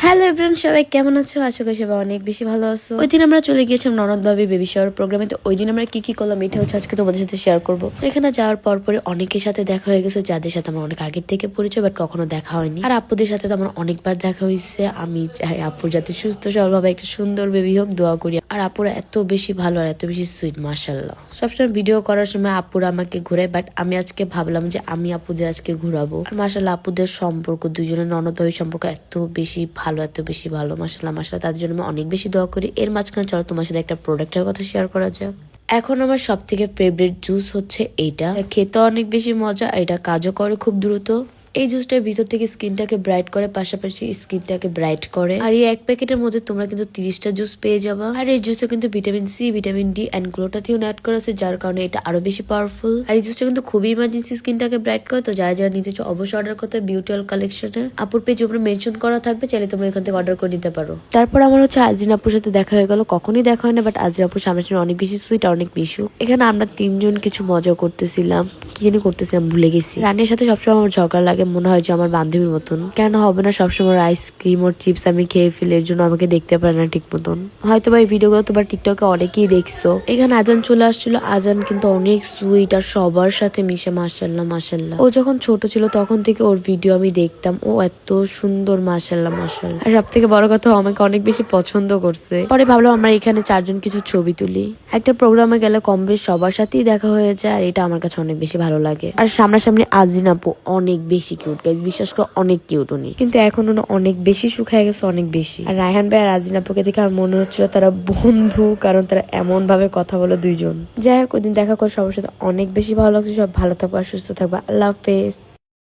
Hello everyone, সবাই কেমন আছো? আশা করি সবাই অনেক বেশি ভালো আছো। ওই দিন আমরা চলে গিয়েছিলাম ননদ ভাবি বেবি শাওয়ার প্রোগ্রামে। তো ওই দিন আমরা কি কি করলাম এটা হচ্ছে আজকে তোমাদের সাথে শেয়ার করবো। এখানে যাওয়ার পর পরে অনেকের সাথে দেখা হয়ে গেছে যাদের সাথে আমার অনেক আগের থেকে পরিচয়, বাট কখনো দেখা হয়নি। আর আপুদের সাথে তো আমার অনেকবার দেখা হয়েছে। আমি চাই আপুর যাতে সুস্থ সবলভাবে একটা সুন্দর বেবি হোক, দোয়া করি। আর আপুরা এত বেশি ভালো আর এত বেশি সুইট, মাশাআল্লাহ। সবসময় ভিডিও করার সময় আপুরা আমাকে ঘুরায়, বাট আমি আজকে ভাবলাম যে আমি আপুদের আজকে ঘুরাবো। আর মাশাআল্লাহ আপুদের সম্পর্ক, দুজনের ননদ ভাবির সম্পর্ক এত বেশি ভালো, এত বেশি ভালো। মাশাআল্লাহ মাশাআল্লাহ, তাদের জন্য আমি অনেক বেশি দোয়া করি। এর মাঝখানে চলো তোমার সাথে একটা প্রোডাক্টের কথা শেয়ার করা যাক। এখন আমার সব থেকে ফেভারিট জুস হচ্ছে এইটা। খেতে অনেক বেশি মজা, এটা কাজও করে খুব দ্রুত। এই জুসটার ভিতর থেকে স্কিনটাকে ব্রাইট করে, পাশাপাশি স্কিনটাকে ব্রাইট করে। আর এই এক প্যাকেটের মধ্যে তোমরা কিন্তু 30টা জুস পেয়ে যাবা। আর এই জুসে কিন্তু vitamin C, vitamin D and glutathione add করা আছে, যার কারণে এটা আরো বেশি পাওয়ারফুল। আর এই জুসটা কিন্তু খুবই ইমার্জেন্সি স্কিনটাকে ব্রাইট করে। তো যারা যারা নিতে চাও অবশ্যই অর্ডার করতে বিউটি অল কালেকশনে। আপুর পেজ উপরে মেনশন করা থাকবে, চাইলে তোমরা এখান থেকে অর্ডার করে নিতে পারো। তারপর আমার হচ্ছে আজরিন আপুর সাথে দেখা হয়ে গেল। কখনই দেখা হয় না, বাট আজরিন আপুর সামনে অনেক বেশি সুইট আর অনেক বেশি। এখানে আমরা তিনজন কিছু মজা করতেছিলাম, কি জানি করতেছিলাম ভুলে গেছি। রানের সাথে সবসময় আমার ঝগড়া লাগে, মনে হয় যে আমার বান্ধবীর মতন। কেন হবে না, সবসময় আইসক্রিম ওর চিপস আমি খেয়ে ফেলে, এর জন্য আমাকে দেখতে পারে না ঠিক মতন। হয়তো বা এই ভিডিওগুলো তোমার টিকটকে অনেকেই দেখছো। এখানে আজান চলে আসছিল, আজান কিন্তু অনেক সুইট আর সবার সাথে মিশে, মাশাআল্লাহ মাশাআল্লাহ। ও যখন ছোট ছিল তখন থেকে ওর ভিডিও আমি দেখতাম, ও এত সুন্দর, মাশাআল্লাহ মাশাআল্লাহ। আর সব থেকে বড় কথা, আমাকে অনেক বেশি পছন্দ করছে। পরে ভাবলাম আমরা এখানে চারজন কিছু ছবি তুলি। একটা প্রোগ্রামে গেলে কম বেশ সবার সাথেই দেখা হয়ে যায়, আর এটা আমার কাছে অনেক বেশি ভালো লাগে। আর সামনাসামনি আজরিন আপু অনেক বেশি কিউট গাইজ, বিশ্বাস করো অনেক কিউট উনি, কিন্তু এখন উনি অনেক বেশি শুকায় গেছে, অনেক বেশি। আর রায়হান ভাই আর আজরিন আপুকে দেখে আমার মনে হচ্ছিল তারা বন্ধু, কারণ তারা এমন ভাবে কথা বলে দুইজন। যাই হোক, ওই দিন দেখা করে সবার সাথে অনেক বেশি ভালো লাগছে। সব ভালো থাকবো আর সুস্থ থাকবো। আল্লাহ হাফেজ।